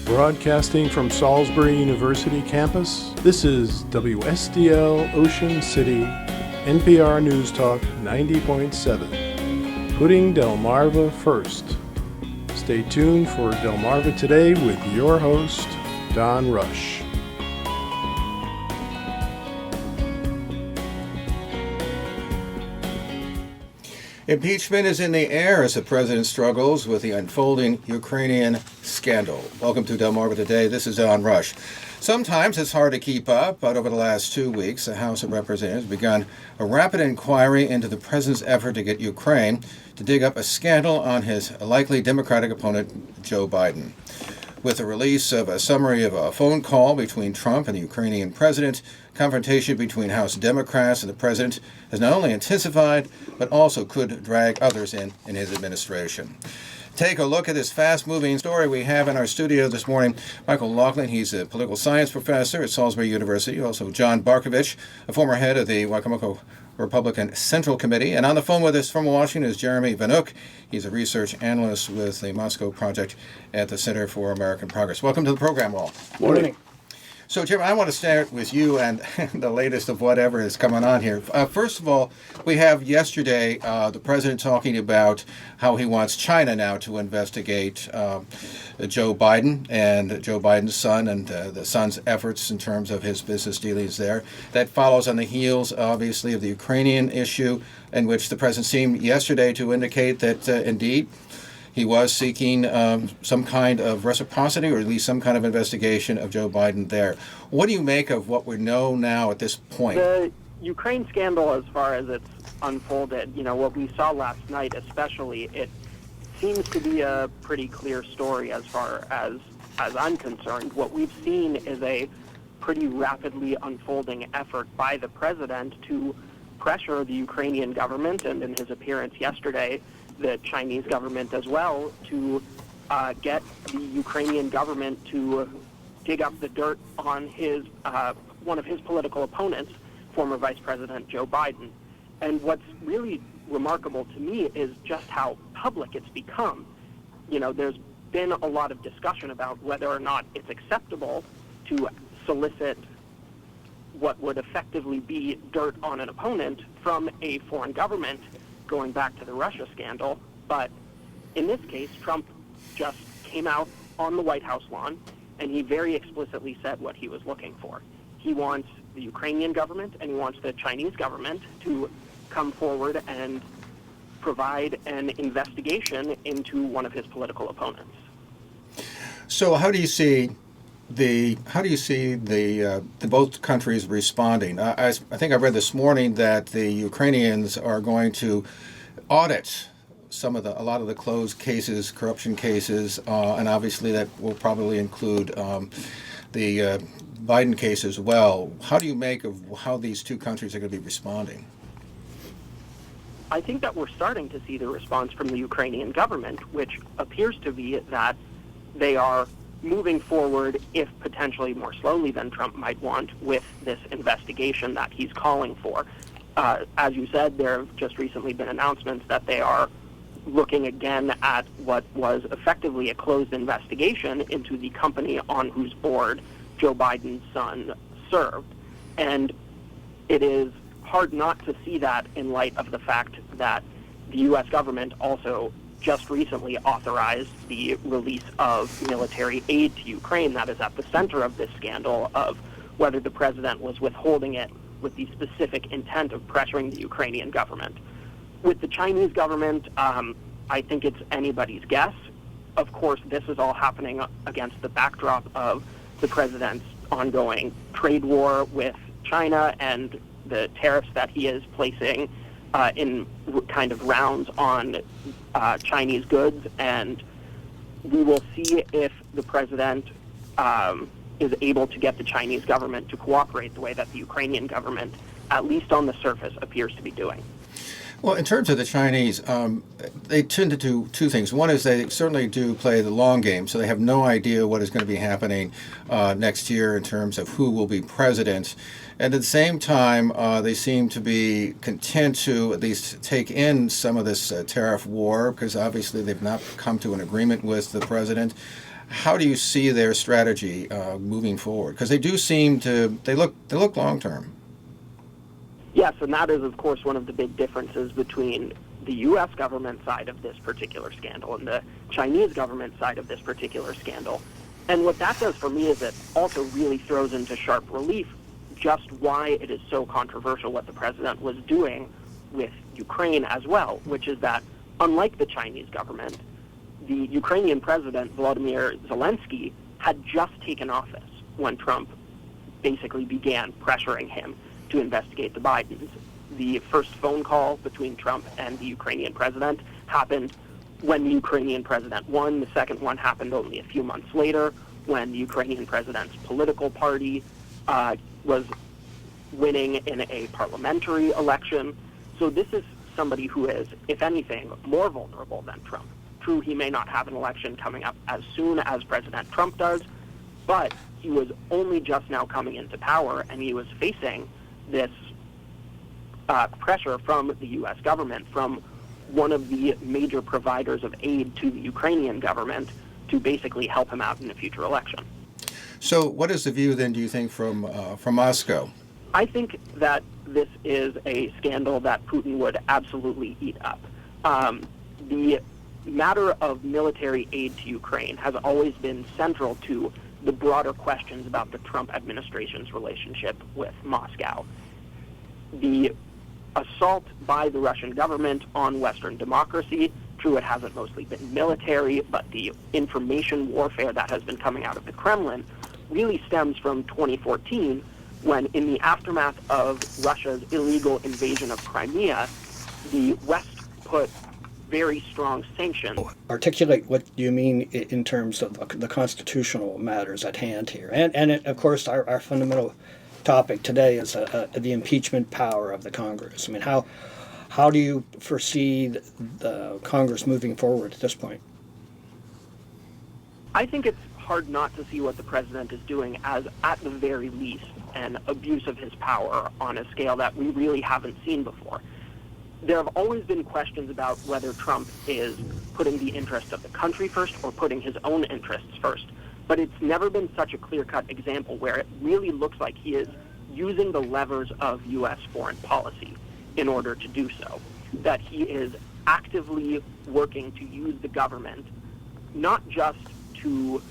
Broadcasting from Salisbury University campus, this is WSDL Ocean City, NPR News Talk 90.7, putting Delmarva first. Stay tuned for Delmarva Today with your host, Don Rush. Impeachment is in the air as the president struggles with the unfolding Ukrainian scandal. Welcome to Delmarva Today. This is Don Rush. Sometimes it's hard to keep up, but over the last 2 weeks, the House of Representatives begun a rapid inquiry into the president's effort to get Ukraine to dig up a scandal on his likely Democratic opponent, Joe Biden. With the release of a summary of a phone call between Trump and the Ukrainian president, confrontation between House Democrats and the president has not only intensified, but also could drag others in his administration. Take a look at this fast-moving story we have in our studio this morning. Michael Laughlin, he's a political science professor at Salisbury University. Also, John Bartkovich, a former head of the Wicomico Republican Central Committee. And on the phone with us from Washington is Jeremy Venook. He's a research analyst with the Moscow Project at the Center for American Progress. Welcome to the program, all. Morning. So, Jim, I want to start with you and the latest of whatever is coming on here. First of all, we have yesterday the president talking about how he wants China now to investigate Joe Biden and Joe Biden's son and the son's efforts in terms of his business dealings there. That follows on the heels, obviously, of the Ukrainian issue, in which the president seemed yesterday to indicate that, indeed, he was seeking some kind of reciprocity or at least some kind of investigation of Joe Biden there. What do you make of what we know now at this point? The Ukraine scandal, as far as it's unfolded, what we saw last night especially, it seems to be a pretty clear story as far as I'm concerned. What we've seen is a pretty rapidly unfolding effort by the president to pressure the Ukrainian government, and in his appearance yesterday, the Chinese government as well, to get the Ukrainian government to dig up the dirt on his one of his political opponents, former Vice President Joe Biden. And what's really remarkable to me is just how public it's become. There's been a lot of discussion about whether or not it's acceptable to solicit what would effectively be dirt on an opponent from a foreign government, going back to the Russia scandal. But in this case, Trump just came out on the White House lawn and he very explicitly said what he was looking for. He wants the Ukrainian government and he wants the Chinese government to come forward and provide an investigation into one of his political opponents. So how do you see the both countries responding? I think I read this morning that the Ukrainians are going to audit a lot of the closed cases, corruption cases, and obviously that will probably include the Biden case as well. How do you make of how these two countries are going to be responding? I think that we're starting to see the response from the Ukrainian government, which appears to be that they are moving forward, if potentially more slowly than Trump might want, with this investigation that he's calling for. As you said, there have just recently been announcements that they are looking again at what was effectively a closed investigation into the company on whose board Joe Biden's son served. And it is hard not to see that in light of the fact that the U.S. government also just recently authorized the release of military aid to Ukraine. That is at the center of this scandal of whether the president was withholding it with the specific intent of pressuring the Ukrainian government. With the Chinese government, I think it's anybody's guess. Of course, this is all happening against the backdrop of the president's ongoing trade war with China and the tariffs that he is placing in kind of rounds on Chinese goods, and we will see if the president is able to get the Chinese government to cooperate the way that the Ukrainian government, at least on the surface, appears to be doing. Well, in terms of the Chinese, they tend to do two things. One is they certainly do play the long game, so they have no idea what is going to be happening next year in terms of who will be president. And at the same time, they seem to be content to at least take in some of this tariff war, because obviously they've not come to an agreement with the president. How do you see their strategy moving forward? Because they do seem to they look long term. Yes, and that is, of course, one of the big differences between the U.S. government side of this particular scandal and the Chinese government side of this particular scandal. And what that does for me is it also really throws into sharp relief just why it is so controversial what the president was doing with Ukraine as well, which is that, unlike the Chinese government, the Ukrainian president, Volodymyr Zelensky, had just taken office when Trump basically began pressuring him to investigate the Bidens. The first phone call between Trump and the Ukrainian president happened when the Ukrainian president won. The second one happened only a few months later when the Ukrainian president's political party was winning in a parliamentary election. So this is somebody who is, if anything, more vulnerable than Trump. True, he may not have an election coming up as soon as President Trump does, but he was only just now coming into power, and he was facing this pressure from the U.S. government, from one of the major providers of aid to the Ukrainian government to basically help him out in a future election. So what is the view then, do you think, from Moscow? I think that this is a scandal that Putin would absolutely eat up. The matter of military aid to Ukraine has always been central to the broader questions about the Trump administration's relationship with Moscow. The assault by the Russian government on Western democracy, true, it hasn't mostly been military, but the information warfare that has been coming out of the Kremlin really stems from 2014, when in the aftermath of Russia's illegal invasion of Crimea, the West put very strong sanctions. Articulate what you mean in terms of the constitutional matters at hand here. And of course, our fundamental topic today is the impeachment power of the Congress. I mean, how do you foresee the Congress moving forward at this point? I think it's hard not to see what the president is doing as, at the very least, an abuse of his power on a scale that we really haven't seen before. There have always been questions about whether Trump is putting the interests of the country first or putting his own interests first. But it's never been such a clear-cut example where it really looks like he is using the levers of U.S. foreign policy in order to do so. That he is actively working to use the government not just to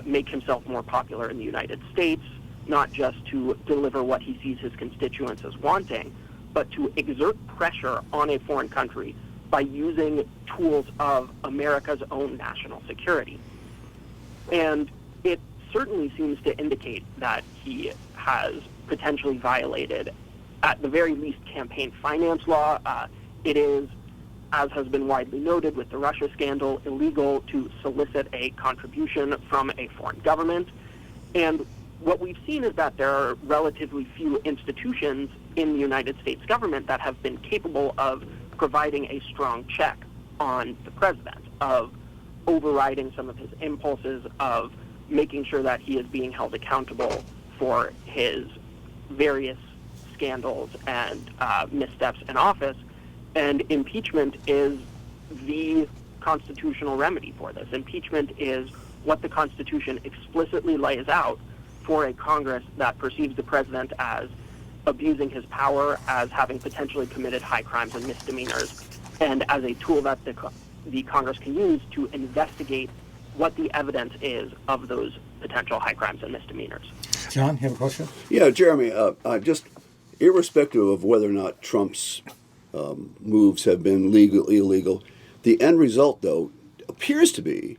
make himself more popular in the United States, not just to deliver what he sees his constituents as wanting, but to exert pressure on a foreign country by using tools of America's own national security. And it certainly seems to indicate that he has potentially violated, at the very least, campaign finance law. It is, as has been widely noted with the Russia scandal, illegal to solicit a contribution from a foreign government. And what we've seen is that there are relatively few institutions in the United States government that have been capable of providing a strong check on the president, of overriding some of his impulses, of making sure that he is being held accountable for his various scandals and missteps in office. And impeachment is the constitutional remedy for this. Impeachment is what the Constitution explicitly lays out for a Congress that perceives the president as abusing his power, as having potentially committed high crimes and misdemeanors, and as a tool that the Congress can use to investigate what the evidence is of those potential high crimes and misdemeanors. John, you have a question? Yeah, Jeremy, just irrespective of whether or not Trump's moves have been legal, illegal, the end result, though, appears to be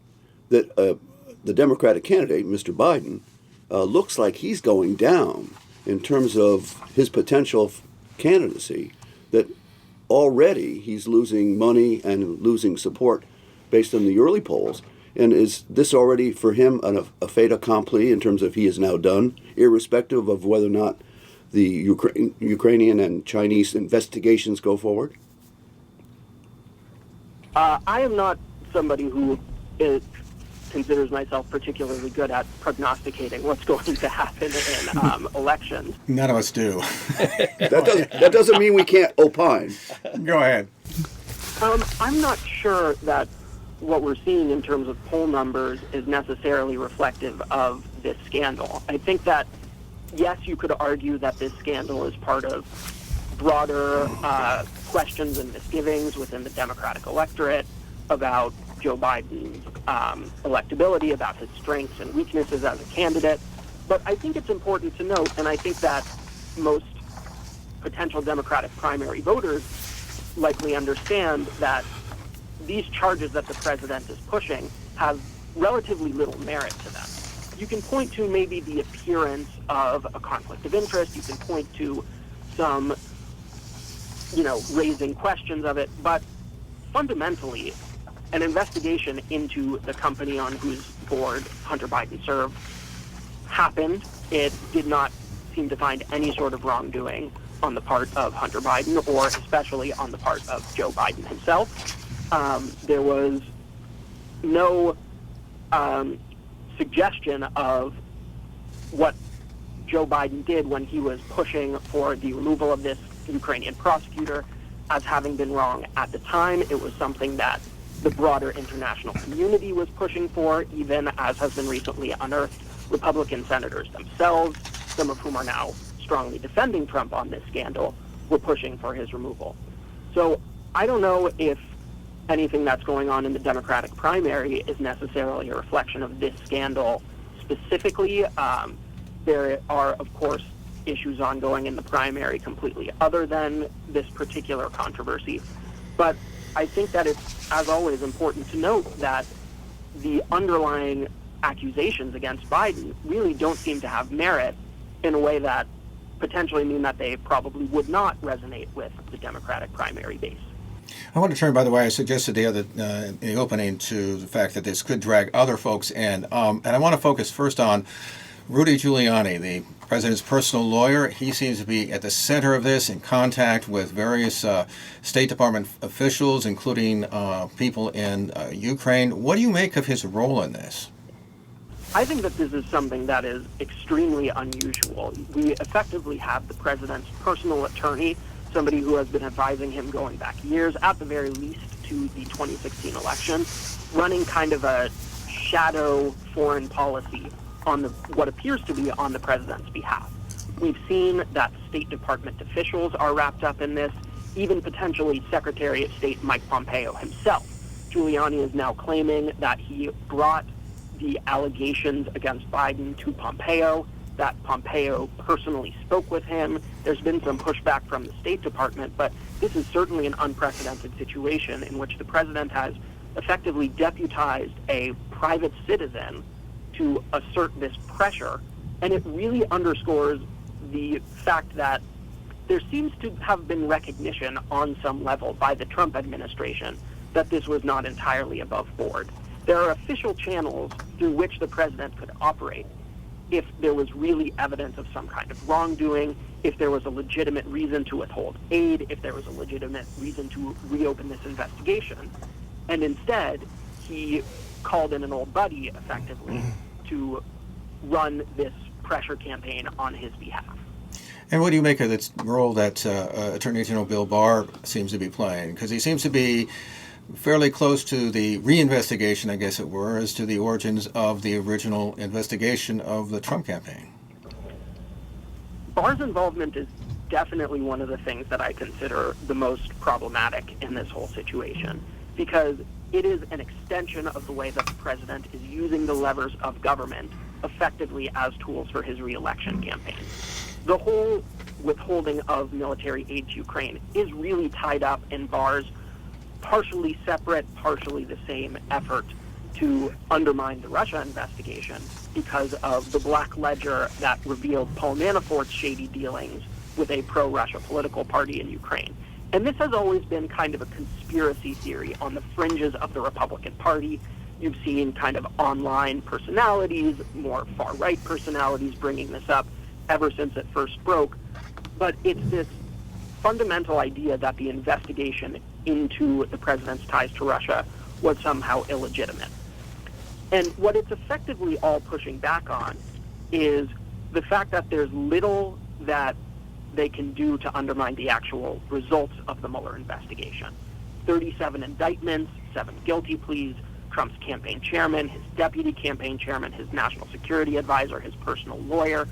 that the Democratic candidate, Mr. Biden, looks like he's going down in terms of his potential candidacy, that already he's losing money and losing support based on the early polls. And is this already for him a fait accompli in terms of he is now done, irrespective of whether or not the Ukrainian and Chinese investigations go forward? I am not somebody who considers myself particularly good at prognosticating what's going to happen in elections. None of us do. That doesn't mean we can't opine. Go ahead. I'm not sure that what we're seeing in terms of poll numbers is necessarily reflective of this scandal. I think that, yes, you could argue that this scandal is part of broader questions and misgivings within the Democratic electorate about Joe Biden's electability, about his strengths and weaknesses as a candidate. But I think it's important to note, and I think that most potential Democratic primary voters likely understand, that these charges that the president is pushing have relatively little merit to them. You can point to maybe the appearance of a conflict of interest. You can point to some, raising questions of it. But fundamentally, an investigation into the company on whose board Hunter Biden served happened. It did not seem to find any sort of wrongdoing on the part of Hunter Biden, or especially on the part of Joe Biden himself. There was no suggestion of what Joe Biden did when he was pushing for the removal of this Ukrainian prosecutor as having been wrong at the time. It was something that the broader international community was pushing for, even as has been recently unearthed. Republican senators themselves, some of whom are now strongly defending Trump on this scandal, were pushing for his removal. So I don't know if anything that's going on in the Democratic primary is necessarily a reflection of this scandal specifically. There are, of course, issues ongoing in the primary completely other than this particular controversy. But I think that it's, as always, important to note that the underlying accusations against Biden really don't seem to have merit in a way that potentially mean that they probably would not resonate with the Democratic primary base. I want to turn, by the way, I suggested in the opening to the fact that this could drag other folks in. And I want to focus first on Rudy Giuliani, the president's personal lawyer. He seems to be at the center of this, in contact with various State Department officials, including people in Ukraine. What do you make of his role in this? I think that this is something that is extremely unusual. We effectively have the president's personal attorney, somebody who has been advising him going back years, at the very least, to the 2016 election, running kind of a shadow foreign policy on what appears to be on the president's behalf. We've seen that State Department officials are wrapped up in this, even potentially Secretary of State Mike Pompeo himself. Giuliani is now claiming that he brought the allegations against Biden to Pompeo, that Pompeo personally spoke with him. There's been some pushback from the State Department, but this is certainly an unprecedented situation in which the president has effectively deputized a private citizen to assert this pressure. And it really underscores the fact that there seems to have been recognition on some level by the Trump administration that this was not entirely above board. There are official channels through which the president could operate if there was really evidence of some kind of wrongdoing, if there was a legitimate reason to withhold aid, if there was a legitimate reason to reopen this investigation. And instead, he called in an old buddy, effectively, to run this pressure campaign on his behalf. And what do you make of this role that Attorney General Bill Barr seems to be playing? Because he seems to be fairly close to the reinvestigation, I guess it were, as to the origins of the original investigation of the Trump campaign. Barr's involvement is definitely one of the things that I consider the most problematic in this whole situation, because it is an extension of the way that the president is using the levers of government effectively as tools for his re-election campaign. The whole withholding of military aid to Ukraine is really tied up in Barr's partially separate, partially the same effort to undermine the Russia investigation because of the black ledger that revealed Paul Manafort's shady dealings with a pro-Russia political party in Ukraine. And this has always been kind of a conspiracy theory on the fringes of the Republican Party. You've seen kind of online personalities, more far-right personalities bringing this up ever since it first broke. But it's this fundamental idea that the investigation into the president's ties to Russia was somehow illegitimate. And what it's effectively all pushing back on is the fact that there's little that they can do to undermine the actual results of the Mueller investigation. 37 indictments, 7 guilty pleas, Trump's campaign chairman, his deputy campaign chairman, his national security advisor, his personal lawyer.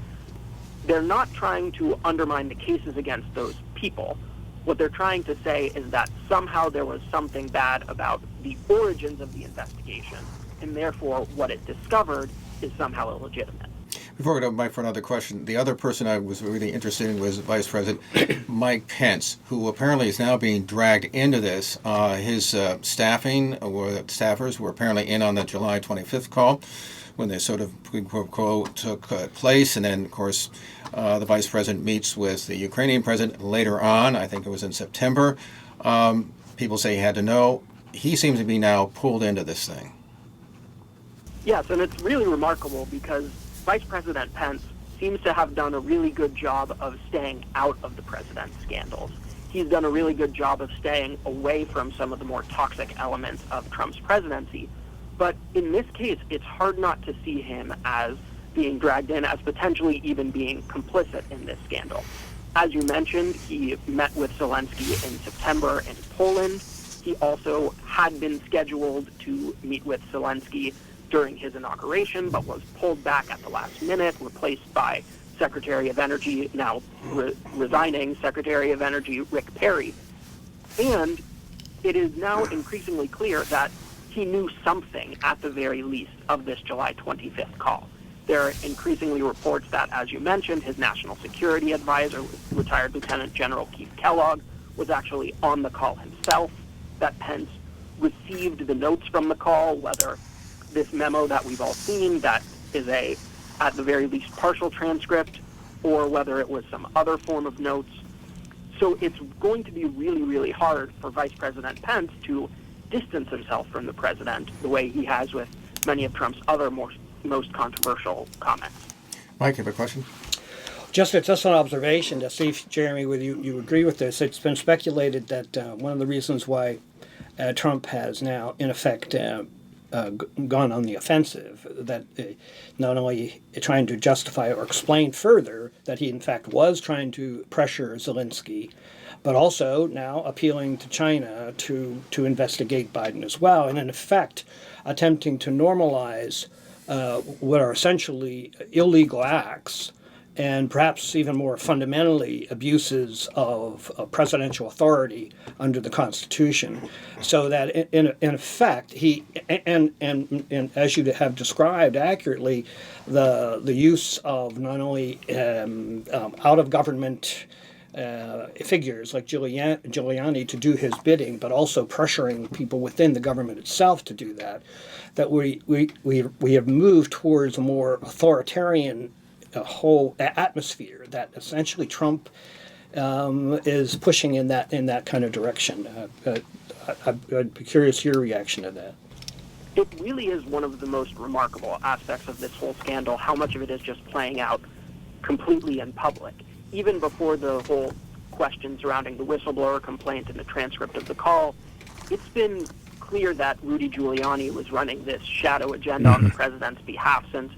They're not trying to undermine the cases against those people. What they're trying to say is that somehow there was something bad about the origins of the investigation, and therefore what it discovered is somehow illegitimate. Before we go to Mike for another question, the other person I was really interested in was Vice President Mike Pence, who apparently is now being dragged into this. His staffing, or staffers, were apparently in on the July 25th call when this sort of quid pro quo took place. And then, of course, the Vice President meets with the Ukrainian President later on. I think it was in September. People say he had to know. He seems to be now pulled into this thing. Yes, and it's really remarkable because Vice President Pence seems to have done a really good job of staying out of the president's scandals. He's done a really good job of staying away from some of the more toxic elements of Trump's presidency. But in this case, it's hard not to see him as being dragged in, as potentially even being complicit in this scandal. As you mentioned, he met with Zelensky in September in Poland. He also had been scheduled to meet with Zelensky during his inauguration, but was pulled back at the last minute, replaced by Secretary of Energy, now resigning Secretary of Energy Rick Perry. And it is now increasingly clear that he knew something, at the very least, of this July 25th call. There are increasingly reports that, as you mentioned, his national security advisor, retired Lieutenant General Keith Kellogg, was actually on the call himself, that Pence received the notes from the call, whether this memo that we've all seen that is at the very least, partial transcript, or whether it was some other form of notes. So it's going to be really, really hard for Vice President Pence to distance himself from the president the way he has with many of Trump's other most controversial comments. Mike, you have a question? Just an observation to see if, Jeremy, whether you agree with this. It's been speculated that one of the reasons why Trump has now, in effect, gone on the offensive, that not only trying to justify or explain further that he in fact was trying to pressure Zelensky, but also now appealing to China to investigate Biden as well, and in effect attempting to normalize what are essentially illegal acts and perhaps even more fundamentally abuses of presidential authority under the Constitution, so that in effect he and as you have described accurately, the use of not only out of government figures like Giuliani to do his bidding, but also pressuring people within the government itself to do that. That we have moved towards a more authoritarian whole atmosphere that essentially Trump is pushing in that kind of direction. I'd be curious your reaction to that. It really is one of the most remarkable aspects of this whole scandal, how much of it is just playing out completely in public. Even before the whole question surrounding the whistleblower complaint and the transcript of the call, it's been clear that Rudy Giuliani was running this shadow agenda on the president's behalf since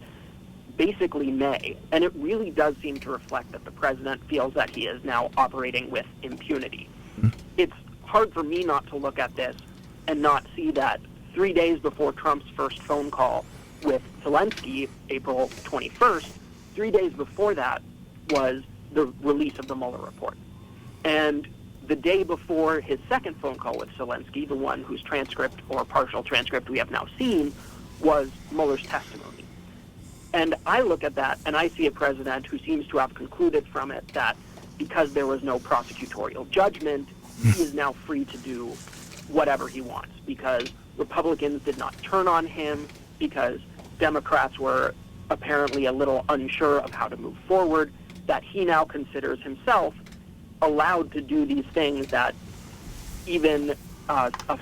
basically May, and it really does seem to reflect that the president feels that he is now operating with impunity. It's hard for me not to look at this and not see that 3 days before Trump's first phone call with Zelensky, April 21st, 3 days before that was the release of the Mueller report. And the day before his second phone call with Zelensky, the one whose transcript or partial transcript we have now seen, was Mueller's testimony. And I look at that and I see a president who seems to have concluded from it that because there was no prosecutorial judgment, he is now free to do whatever he wants, because Republicans did not turn on him, because Democrats were apparently a little unsure of how to move forward, that he now considers himself allowed to do these things that even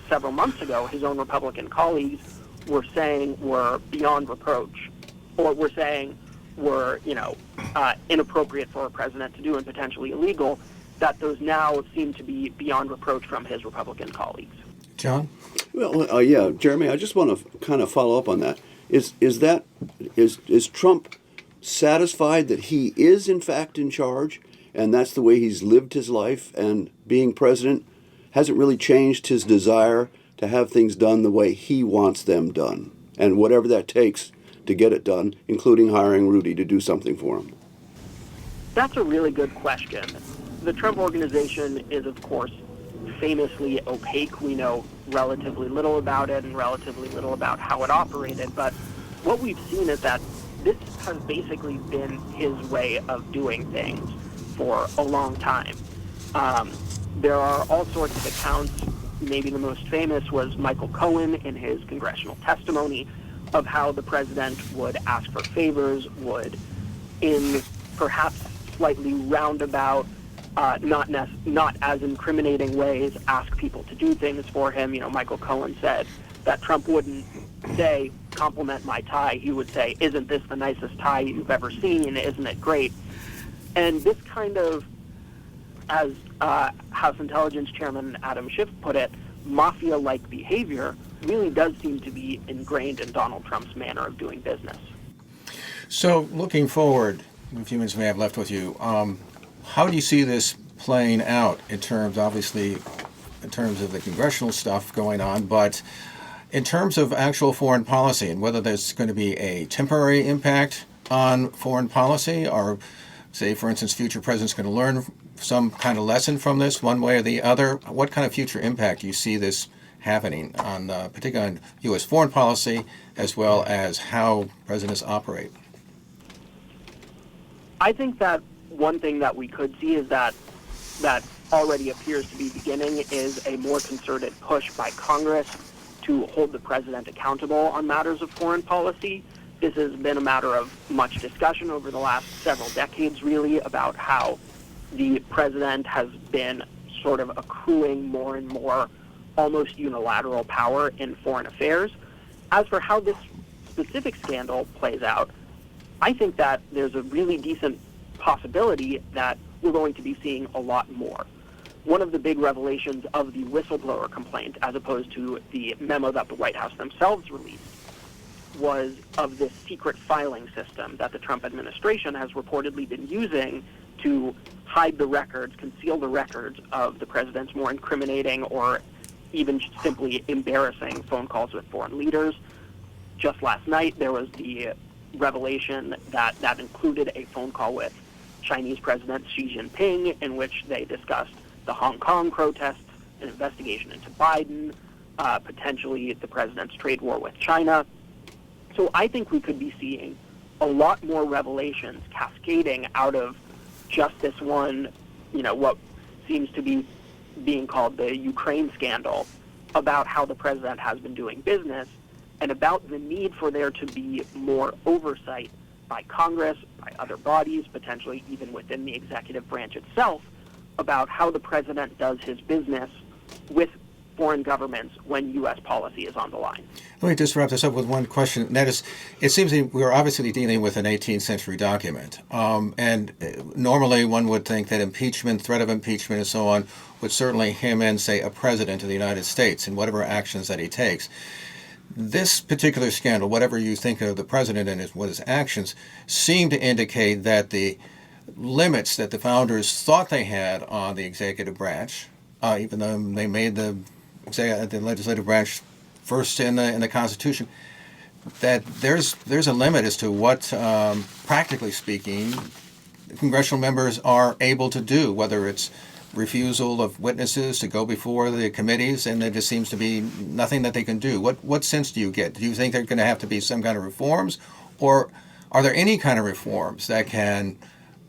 several months ago his own Republican colleagues were saying were beyond reproach, or were saying were, inappropriate for a president to do and potentially illegal, that those now seem to be beyond reproach from his Republican colleagues. John? Well, yeah, Jeremy, I just want to kind of follow up on that. Is Trump satisfied that he is in fact in charge, and that's the way he's lived his life, and being president hasn't really changed his desire to have things done the way he wants them done, and whatever that takes to get it done, including hiring Rudy to do something for him? That's a really good question. The Trump Organization is, of course, famously opaque. We know relatively little about it and relatively little about how it operated, but what we've seen is that this has basically been his way of doing things for a long time. There are all sorts of accounts. Maybe the most famous was Michael Cohen in his congressional testimony of how the president would ask for favors, would, in perhaps slightly roundabout, not as incriminating ways, ask people to do things for him. You know, Michael Cohen said that Trump wouldn't say, compliment my tie. He would say, isn't this the nicest tie you've ever seen? Isn't it great? And this kind of, as House Intelligence Chairman Adam Schiff put it, mafia-like behavior really does seem to be ingrained in Donald Trump's manner of doing business. So looking forward, in the few minutes we have left with you, how do you see this playing out in terms, obviously, in terms of the congressional stuff going on, but in terms of actual foreign policy and whether there's going to be a temporary impact on foreign policy, or say, for instance, future presidents going to learn some kind of lesson from this one way or the other? What kind of future impact do you see this happening on, particularly on U.S. foreign policy, as well as how presidents operate? I think that one thing that we could see is that already appears to be beginning is a more concerted push by Congress to hold the president accountable on matters of foreign policy. This has been a matter of much discussion over the last several decades, really, about how the president has been sort of accruing more and more almost unilateral power in foreign affairs. As for how this specific scandal plays out, I think that there's a really decent possibility that we're going to be seeing a lot more. One of the big revelations of the whistleblower complaint, as opposed to the memo that the White House themselves released, was of this secret filing system that the Trump administration has reportedly been using to hide the records, conceal the records of the president's more incriminating or even simply embarrassing phone calls with foreign leaders. Just last night, there was the revelation that included a phone call with Chinese President Xi Jinping, in which they discussed the Hong Kong protests, an investigation into Biden, potentially the president's trade war with China. So I think we could be seeing a lot more revelations cascading out of just this one, what seems to be being called the Ukraine scandal, about how the president has been doing business and about the need for there to be more oversight by Congress, by other bodies, potentially even within the executive branch itself, about how the president does his business with foreign governments when U.S. policy is on the line. Let me just wrap this up with one question. And that is, it seems that we're obviously dealing with an 18th century document. And normally one would think that impeachment, threat of impeachment, and so on would certainly hem in, say, a president of the United States and whatever actions that he takes. This particular scandal, whatever you think of the president and his actions, seem to indicate that the limits that the founders thought they had on the executive branch, even though they made the legislative branch first in the Constitution, that there's a limit as to what, practically speaking, congressional members are able to do, whether it's refusal of witnesses to go before the committees, and there just seems to be nothing that they can do. What sense do you get? Do you think there are going to have to be some kind of reforms, or are there any kind of reforms that can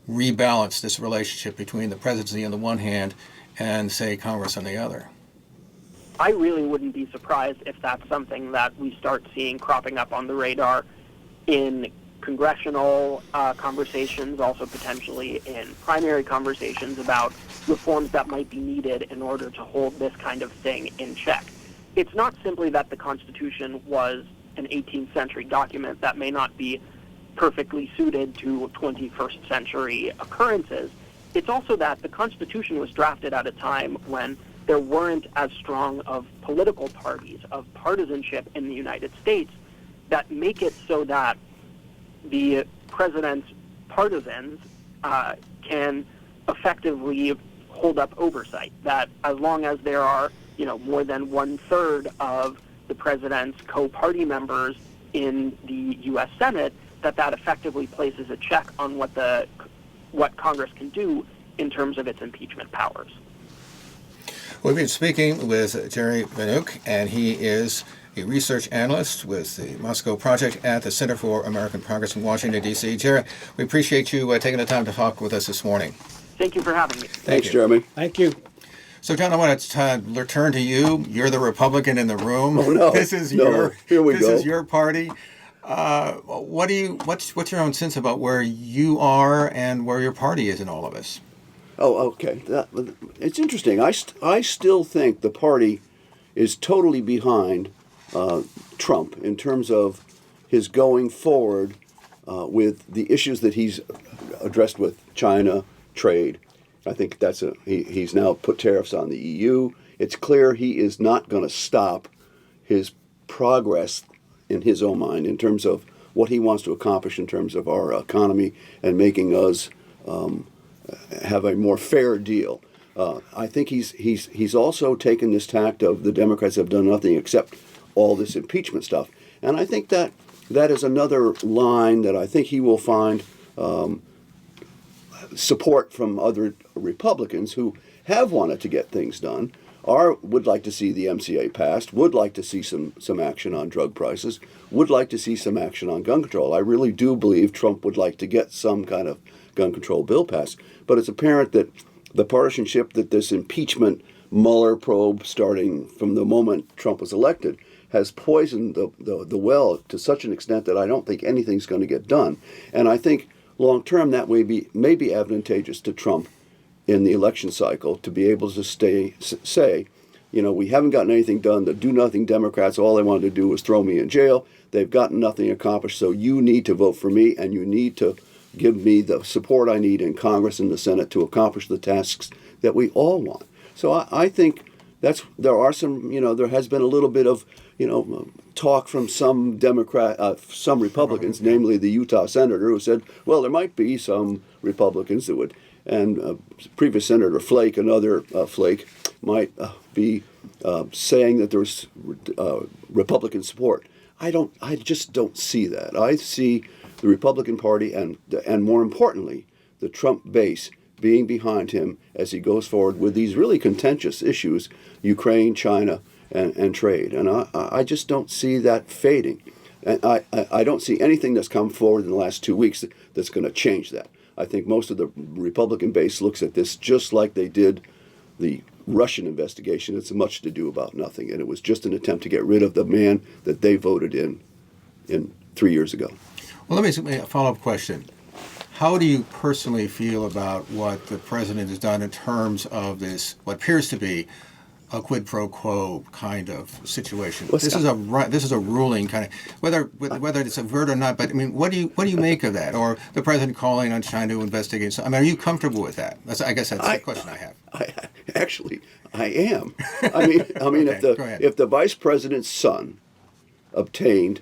rebalance this relationship between the presidency on the one hand and, say, Congress on the other? I really wouldn't be surprised if that's something that we start seeing cropping up on the radar in congressional conversations, also potentially in primary conversations about reforms that might be needed in order to hold this kind of thing in check. It's not simply that the Constitution was an 18th century document that may not be perfectly suited to 21st century occurrences. It's also that the Constitution was drafted at a time when there weren't as strong of political parties, of partisanship in the United States, that make it so that the president's partisans can effectively hold up oversight, that as long as there are more than 1/3 of the president's co-party members in the U.S. Senate, that effectively places a check on what Congress can do in terms of its impeachment powers. We've been speaking with Jerry Venook, and he is a research analyst with the Moscow Project at the Center for American Progress in Washington, D.C. Jerry, we appreciate you taking the time to talk with us this morning. Thank you for having me. Thanks, Jeremy. Thank you. So, John, I want to return to you. You're the Republican in the room. Oh, no. This is Here we this go. is your party. What's your own sense about where you are and where your party is in all of this? Oh, okay. It's interesting. I still think the party is totally behind Trump in terms of his going forward with the issues that he's addressed with China, trade. I think he's now put tariffs on the EU. It's clear he is not going to stop his progress in his own mind in terms of what he wants to accomplish in terms of our economy and making us have a more fair deal. I think he's also taken this tact of the Democrats have done nothing except all this impeachment stuff, and I think that is another line that I think he will find support from other Republicans who have wanted to get things done, would like to see the MCA passed, would like to see some action on drug prices, would like to see some action on gun control. I really do believe Trump would like to get some kind of gun control bill passed. But it's apparent that the partisanship that this impeachment Mueller probe, starting from the moment Trump was elected, has poisoned the well to such an extent that I don't think anything's going to get done. And I think long term that may be advantageous to Trump in the election cycle to be able to say, we haven't gotten anything done. The do-nothing Democrats, all they wanted to do was throw me in jail. They've gotten nothing accomplished, so you need to vote for me, and you need to give me the support I need in Congress and the Senate to accomplish the tasks that we all want. So I think there has been a little bit of, talk from some some Republicans, namely the Utah senator, who said, well, there might be some Republicans that would, and previous Senator Flake, another Flake, might be saying that there's Republican support. I just don't see that. I see the Republican Party and more importantly, the Trump base being behind him as he goes forward with these really contentious issues, Ukraine, China, and trade. And I just don't see that fading. And I don't see anything that's come forward in the last 2 weeks that's going to change that. I think most of the Republican base looks at this just like they did the Russian investigation. It's much to do about nothing. And it was just an attempt to get rid of the man that they voted in 3 years ago. Well, let me a follow-up question. How do you personally feel about what the president has done in terms of this, what appears to be a quid pro quo kind of situation? This is a ruling kind of, whether it's overt or not. But I mean, what do you make of that? Or the president calling on China to investigate? I mean, are you comfortable with that? I guess that's the question I have. I am. I mean, Okay, if the vice president's son obtained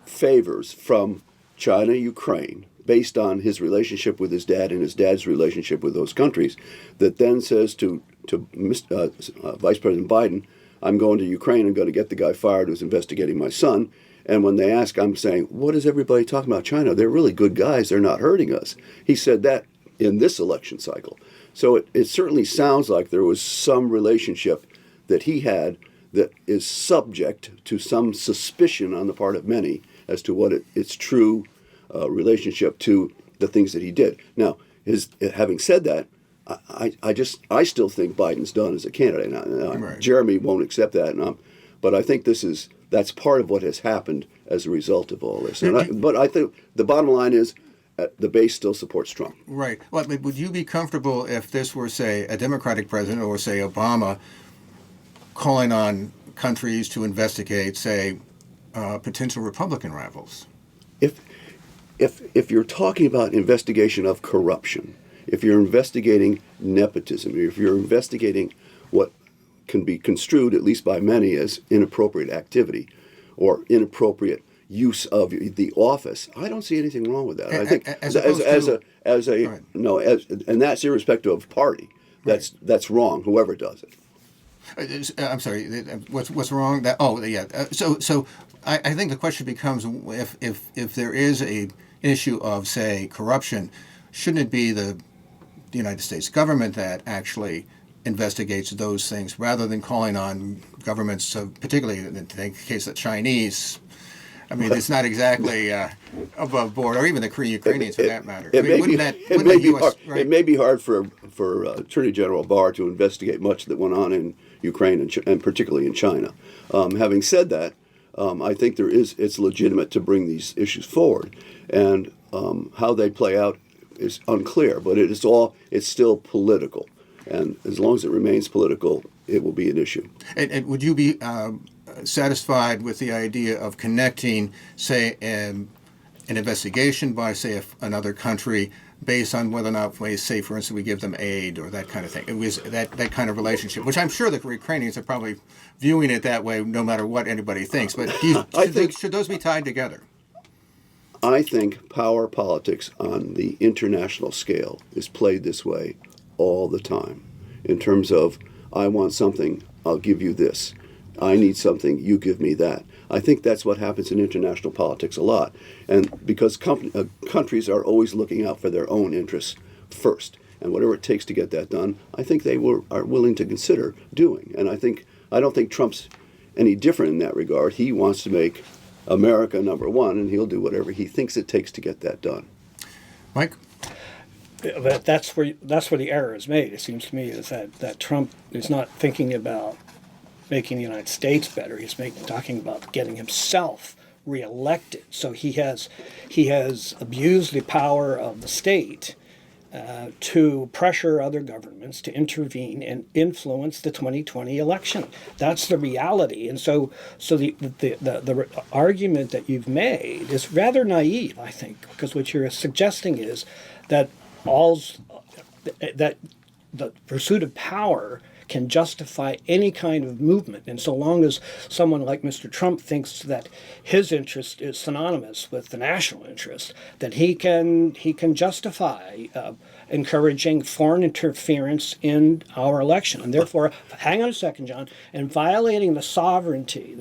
favors from China, Ukraine, based on his relationship with his dad and his dad's relationship with those countries, that then says to Vice President Biden, I'm going to Ukraine and going to get the guy fired who's investigating my son. And when they ask, I'm saying, what is everybody talking about China? They're really good guys. They're not hurting us. He said that in this election cycle. So it certainly sounds like there was some relationship that he had that is subject to some suspicion on the part of many as to what its true relationship to the things that he did. Now, having said that, I still think Biden's done as a candidate. Right. Jeremy won't accept that, but I think that's part of what has happened as a result of all this. But I think the bottom line is the base still supports Trump. Right. Well, would you be comfortable if this were, say, a Democratic president or, say, Obama calling on countries to investigate, say, potential Republican rivals? If you're talking about investigation of corruption, if you're investigating nepotism, if you're investigating what can be construed, at least by many, as inappropriate activity or inappropriate use of the office, I don't see anything wrong with that. I think and that's irrespective of party. That's wrong, whoever does it. I'm sorry. What's wrong? So I think the question becomes if there is an issue of, say, corruption, shouldn't it be the United States government that actually investigates those things rather than calling on governments, particularly in the case of the Chinese? I mean, it's not exactly above board, or even the Ukrainians for that matter. It may be hard for Attorney General Barr to investigate much that went on in Ukraine and particularly in China. Having said that, I think it's legitimate to bring these issues forward, and how they play out is unclear. But it's still political, and as long as it remains political, it will be an issue. And would you be satisfied with the idea of connecting, say, an investigation by, say, another country based on whether or not, say, for instance, we give them aid or that kind of thing? It was that kind of relationship, which I'm sure the Ukrainians are probably viewing it that way, no matter what anybody thinks. But should those be tied together? I think power politics on the international scale is played this way all the time, in terms of, I want something, I'll give you this. I need something, you give me that. I think that's what happens in international politics a lot. And because countries are always looking out for their own interests first, and whatever it takes to get that done, I think they are willing to consider doing. And I don't think Trump's any different in that regard. He wants to make America number one, and he'll do whatever he thinks it takes to get that done. Mike? But that's where the error is made, it seems to me, is that Trump is not thinking about making the United States better. He's talking about getting himself reelected. So he has abused the power of the state to pressure other governments to intervene and influence the 2020 election. That's the reality. And so the argument that you've made is rather naive, I think, because what you're suggesting is that that the pursuit of power can justify any kind of movement. And so long as someone like Mr. Trump thinks that his interest is synonymous with the national interest, that he can justify encouraging foreign interference in our election. And therefore, hang on a second, John, and violating the sovereignty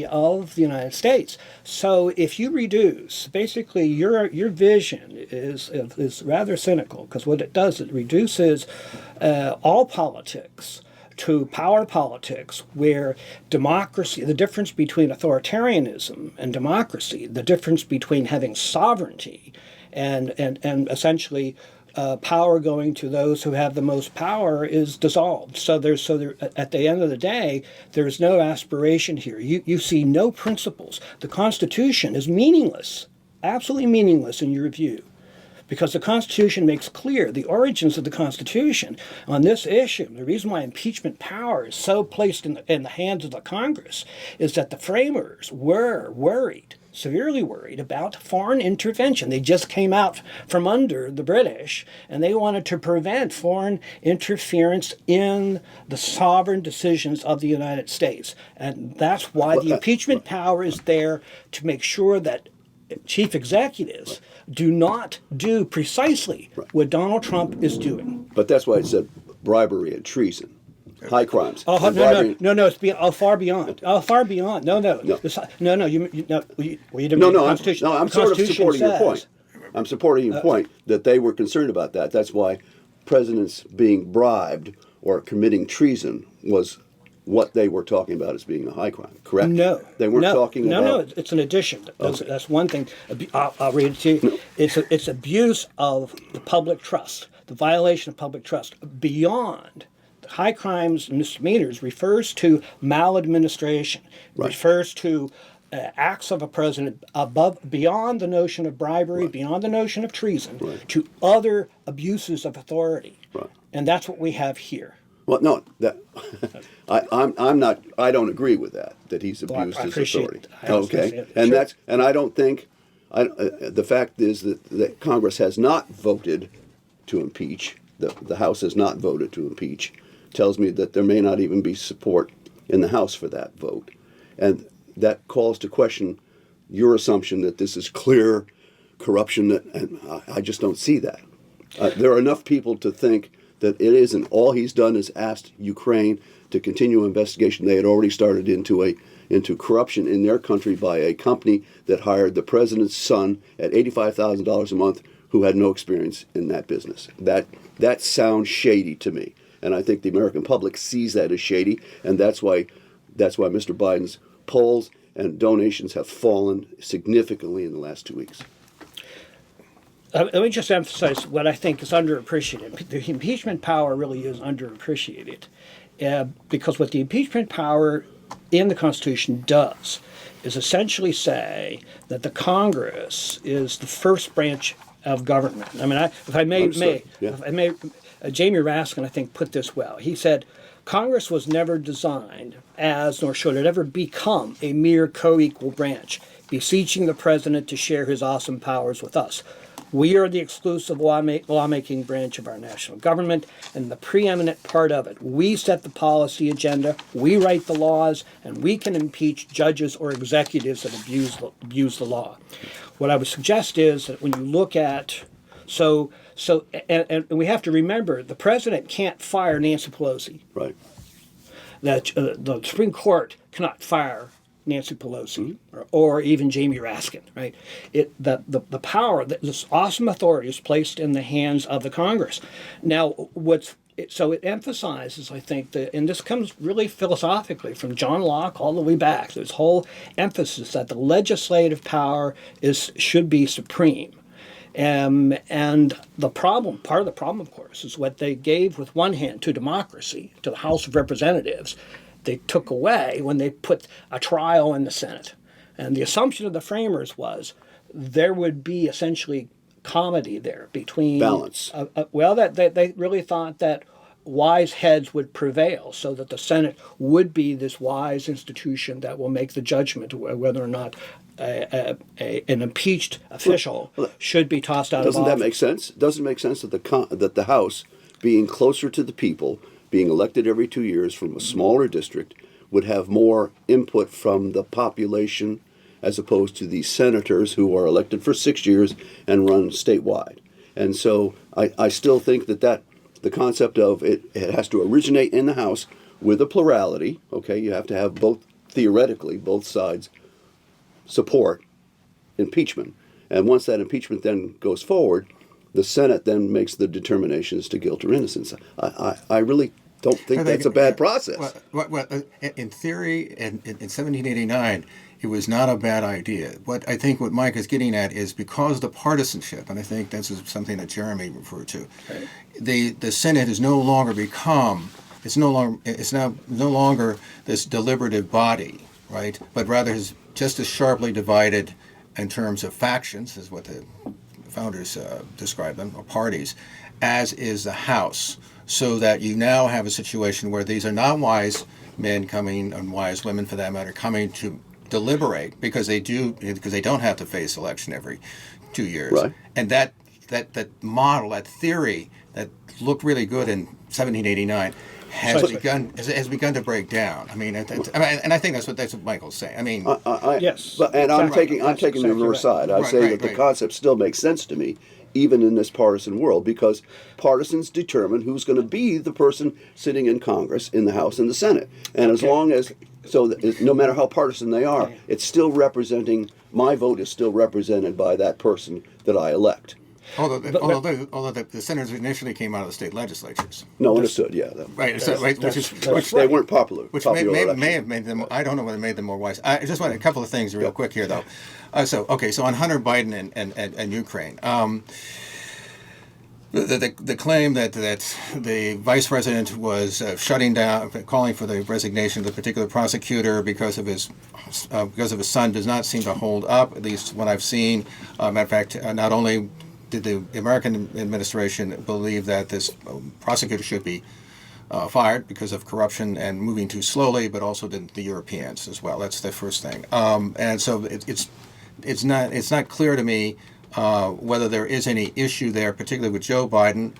of the United States. So if you reduce, basically your vision is rather cynical, because what it does, it reduces all politics to power politics, where democracy, the difference between authoritarianism and democracy, the difference between having sovereignty and essentially power going to those who have the most power, is dissolved. So at the end of the day, there's no aspiration here. You see no principles. The Constitution is meaningless, absolutely meaningless in your view, because the Constitution makes clear the origins of the Constitution on this issue. The reason why impeachment power is so placed in the hands of the Congress is that the framers were severely worried about foreign intervention. They just came out from under the British, and they wanted to prevent foreign interference in the sovereign decisions of the United States. And that's why the impeachment power is there, to make sure that chief executives do not do precisely what Donald Trump is doing. But that's why it said bribery and treason. High crimes. Oh, no, it's far beyond. Far beyond. No. You didn't read the Constitution. No, I'm sort of supporting your point. I'm supporting your point that they were concerned about that. That's why presidents being bribed or committing treason was what they were talking about as being a high crime, correct? No. They weren't talking about... No, it's an addition. That's one thing. I'll read it to you. No. It's abuse of the public trust, the violation of public trust. Beyond high crimes and misdemeanors refers to maladministration, refers to acts of a president beyond the notion of bribery, beyond the notion of treason, to other abuses of authority. Right. And that's what we have here. Well, no, I'm not. I don't agree with that he's abused his authority. Okay, and I don't think. The fact is that Congress has not voted to impeach. The House has not voted to impeach. Tells me that there may not even be support in the House for that vote, and that calls to question your assumption that this is clear corruption. And I just don't see that. There are enough people to think that it isn't. All he's done is asked Ukraine to continue investigation. They had already started into corruption in their country by a company that hired the president's son at $85,000 a month, who had no experience in that business. That sounds shady to me, and I think the American public sees that as shady, and that's why Mr. Biden's polls and donations have fallen significantly in the last 2 weeks. Let me just emphasize what I think is underappreciated. The impeachment power really is underappreciated, because what the impeachment power in the Constitution does is essentially say that the Congress is the first branch of government. I mean, if I may, Jamie Raskin, I think, put this well. He said, Congress was never designed as, nor should it ever become, a mere co-equal branch, beseeching the president to share his awesome powers with us. We are the exclusive lawmaking branch of our national government, and the preeminent part of it. We set the policy agenda, we write the laws, and we can impeach judges or executives that abuse the law. What I would suggest is that when you look at, and we have to remember, the president can't fire Nancy Pelosi. Right. That the Supreme Court cannot fire Nancy Pelosi or even Jamie Raskin, right? The power, this awesome authority is placed in the hands of the Congress. Now, so it emphasizes, I think, and this comes really philosophically from John Locke all the way back, this whole emphasis that the legislative power should be supreme. And part of the problem, of course, is what they gave with one hand to democracy, to the House of Representatives, they took away when they put a trial in the Senate. And the assumption of the framers was there would be essentially comedy there between... Balance. That they really thought that wise heads would prevail, so that the Senate would be this wise institution that will make the judgment whether or not an impeached official should be tossed out of office. Doesn't that make sense? Doesn't it make sense that the House, being closer to the people, being elected every 2 years from a smaller district, would have more input from the population as opposed to the senators who are elected for 6 years and run statewide? And so I still think that the concept of it has to originate in the House with a plurality. Okay, you have to have theoretically, both sides support impeachment. And once that impeachment then goes forward, the Senate then makes the determinations to guilt or innocence. I really don't think that's a bad process. Well, in theory, in 1789, it was not a bad idea. What Mike is getting at is because the partisanship, and I think this is something that Jeremy referred to, right. The Senate has no longer it's no longer this deliberative body, right? But rather is just as sharply divided in terms of factions, is what the founders described them, or parties, as is the House. So that you now have a situation where these are not wise men coming, and wise women for that matter, coming to deliberate because they don't have to face election every 2 years. Right. And that model, that theory that looked really good in 1789 has begun to break down. I mean, and I think that's what Michael's saying. I mean, yes. And I'm taking the reverse side. I say that the concept still makes sense to me, even in this partisan world, because partisans determine who's going to be the person sitting in Congress, in the House and the Senate. And as long as, no matter how partisan they are, it's still representing, my vote is still represented by that person that I elect. Although the senators initially came out of the state legislatures. No, understood, yeah. Which they weren't popular. Which may have made them, I don't know whether it made them more wise. I just want a couple of things real quick here, though. So on Hunter Biden and Ukraine, the claim that the vice president was shutting down, calling for the resignation of the particular prosecutor because of his son does not seem to hold up, at least what I've seen. Matter of fact, not only did the American administration believe that this prosecutor should be fired because of corruption and moving too slowly, but also did the Europeans as well. That's the first thing. And so it's not clear to me whether there is any issue there, particularly with Joe Biden,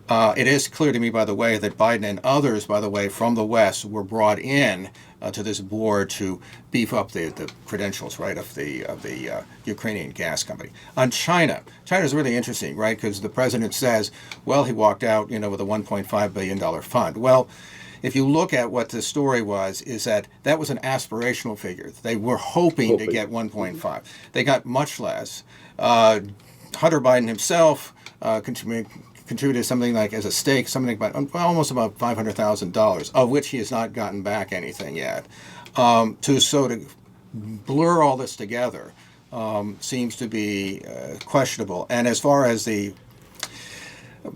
It is clear to me, by the way, that Biden and others, by the way, from the West were brought in to this board to beef up the credentials, right, of the Ukrainian gas company. On China is really interesting, right, because the president says, well, he walked out, with a $1.5 billion fund. Well, if you look at what the story was, is that was an aspirational figure. They were hoping to get 1.5. They got much less. Hunter Biden himself contributed something like, as a stake, something about almost about $500,000, of which he has not gotten back anything yet. To blur all this together seems to be questionable. And as far as the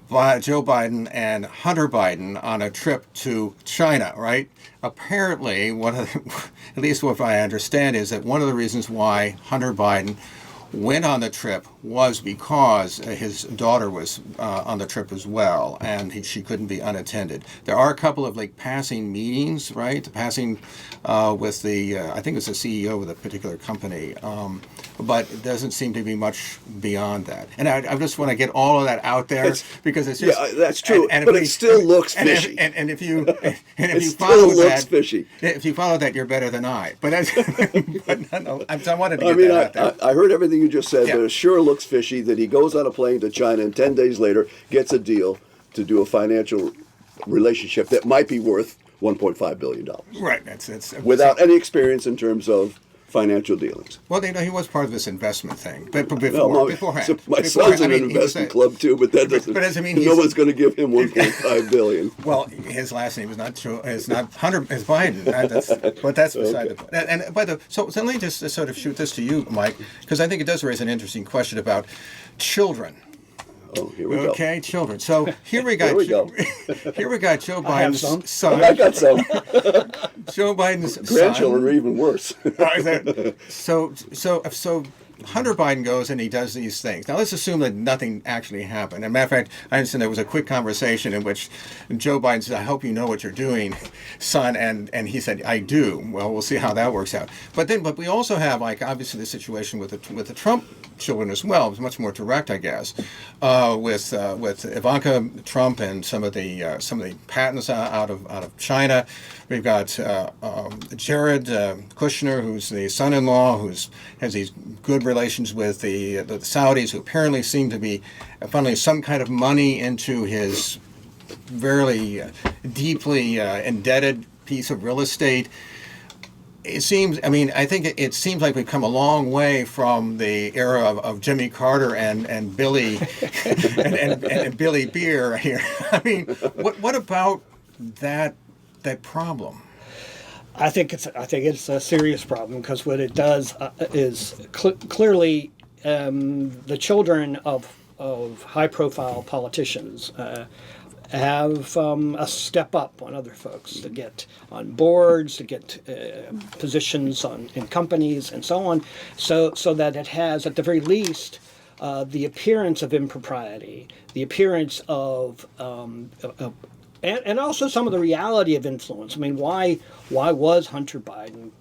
Joe Biden and Hunter Biden on a trip to China, right? Apparently, at least what I understand, is that one of the reasons why Hunter Biden went on the trip was because his daughter was on the trip as well, and she couldn't be unattended. There are a couple of passing meetings, right? Passing with I think it's the CEO of the particular company, but it doesn't seem to be much beyond that. And I just want to get all of that out there because it's just that's true. But it still looks fishy. And if you fishy. If you follow that, you're better than I. But I wanted to get that out there. I heard everything you just said, Yeah. but it sure looks fishy that he goes on a plane to China and 10 days later gets a deal to do a financial relationship that might be worth $1.5 billion. Right. That's without any experience in terms of financial dealings. Well, he was part of this investment thing, but beforehand. So my son's in an investment club too, but that doesn't. But doesn't mean no one's going to give him $1.5 billion. Well, his last name is not Hunter. It's Biden. But that's beside the point. And by the so let me just sort of shoot this to you, Mike, because I think it does raise an interesting question about children. Oh, here we go. Okay, children. So here we got. Here we got Joe Biden's son. I got some. Joe Biden's Grandchildren are even worse. So Hunter Biden goes and he does these things. Now let's assume that nothing actually happened. As a matter of fact, I understand there was a quick conversation in which Joe Biden said, "I hope you know what you're doing, son," and he said, "I do." Well, we'll see how that works out. But we also have obviously the situation with the Trump children as well. It was much more direct, I guess, with Ivanka Trump and some of the patents out of China. We've got Jared Kushner, who's the son-in-law, has these good relations with the Saudis, who apparently seem to be funneling some kind of money into his very deeply indebted piece of real estate. It seems. I think it seems like we've come a long way from the era of Jimmy Carter and Billy and Billy Beer here. What about that problem? I think it's a serious problem because what it does is clearly the children of high-profile politicians have a step up on other folks to get on boards, to get positions in companies, and so on, so that it has, at the very least, the appearance of impropriety, the appearance of and also some of the reality of influence. Why was Hunter Biden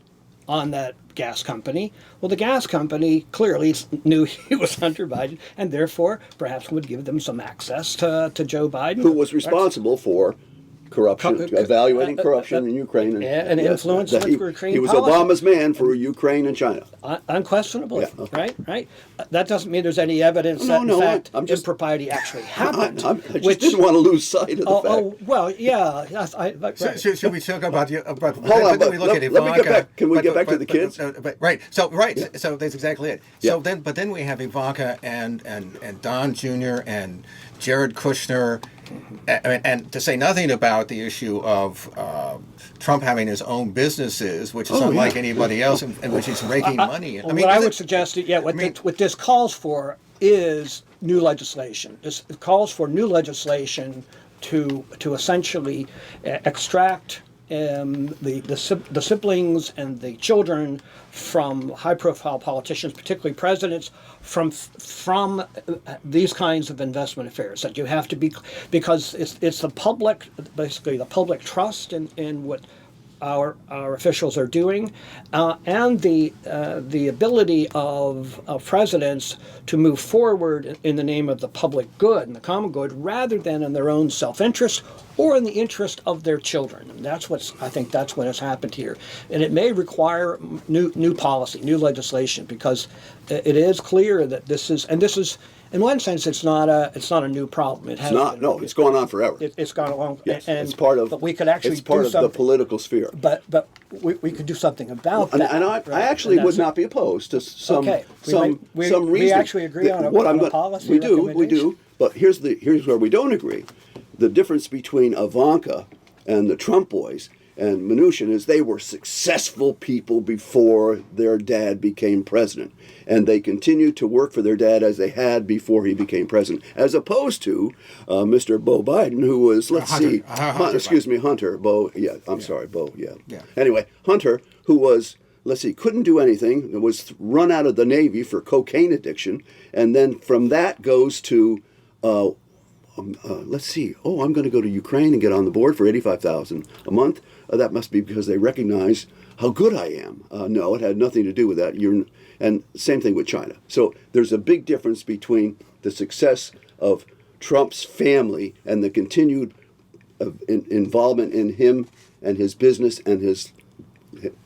on that gas company? Well, the gas company clearly knew he was Hunter Biden, and therefore perhaps would give them some access to Joe Biden, who was responsible for corruption, evaluating corruption in Ukraine, and influence with Ukraine. He was policy. Obama's man for Ukraine and China. Unquestionably, Yeah, okay. right. That doesn't mean there's any evidence that in fact impropriety actually happened. I just didn't want to lose sight of the fact. Oh well, yeah. Should we talk about Hold on, but let me get back. Can we get back to the kids? So that's exactly it. Yeah. But then we have Ivanka and Don Jr. and Jared Kushner. And to say nothing about the issue of Trump having his own businesses, which is unlike anybody else, in which he's raking money in. What I would suggest, what this calls for is new legislation. This calls for new legislation to essentially extract the siblings and the children from high-profile politicians, particularly presidents, from these kinds of investment affairs. That you have to be, because it's the public, basically the public trust in what our officials are doing, and the ability of presidents to move forward in the name of the public good and the common good, rather than in their own self-interest or in the interest of their children. And I think that's what has happened here. And it may require new policy, new legislation, because it is clear that this is in one sense, it's not a new problem. It's not. No, it's gone on forever. It's gone along. Yes, and, it's part of. But we could actually it's part do of something. the political sphere. But we could do something about And, that. and right? I actually And would that's- not be opposed to some Okay. some reason. We actually agree on a policy We do. recommendation. But here's where we don't agree. The difference between Ivanka and the Trump boys and Mnuchin is they were successful people before their dad became president. And they continued to work for their dad as they had before he became president, as opposed to Mr. Beau Biden, who was, Hunter. Beau, yeah, I'm sorry, Beau, yeah. Anyway, Hunter, who was, couldn't do anything, was run out of the Navy for cocaine addiction, and then from that goes to, I'm going to go to Ukraine and get on the board for $85,000 a month. That must be because they recognize how good I am. No, it had nothing to do with that. And same thing with China. So there's a big difference between the success of Trump's family and the continued involvement in him and his business and his,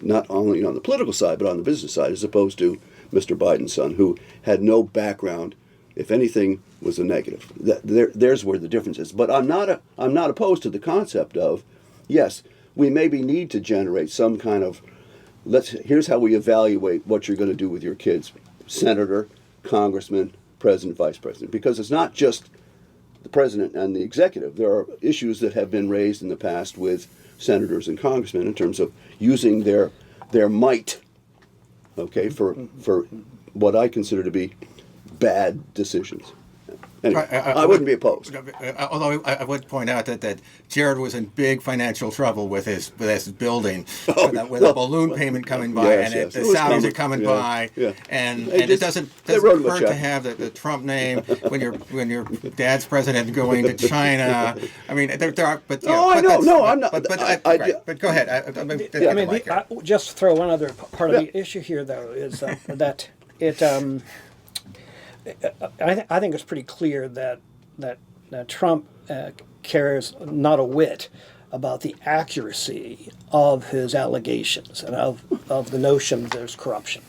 not only on the political side, but on the business side, as opposed to Mr. Biden's son, who had no background. If anything, was a negative. There's where the difference is. But I'm not opposed to the concept of, yes, we maybe need to generate some kind of, here's how we evaluate what you're going to do with your kids: senator, congressman, president, vice president. Because it's not just the president and the executive. There are issues that have been raised in the past with senators and congressmen in terms of using their might, okay, for what I consider to be bad decisions. Anyway, I wouldn't be opposed. Although I would point out that Jared was in big financial trouble with his building, with a balloon payment coming by, yes. The Saudis are coming by, and it doesn't hurt to have the Trump name when your dad's president going to China. I mean, there are, but I'm not. But go ahead. Just throw one other part of the issue here, though, is that it. I think it's pretty clear that Trump cares not a whit about the accuracy of his allegations and of the notion that there's corruption.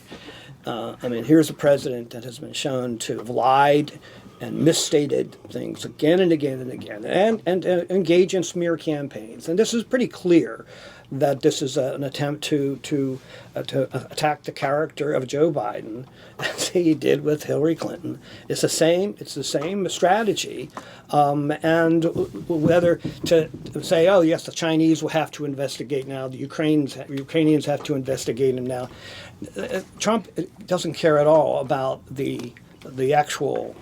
Here's a president that has been shown to have lied and misstated things again and again and again, and engage in smear campaigns. And this is pretty clear that this is an attempt to attack the character of Joe Biden, as he did with Hillary Clinton. It's the same strategy, and whether to say, oh yes, the Chinese will have to investigate now, the Ukrainians have to investigate him now. Trump doesn't care at all about the actual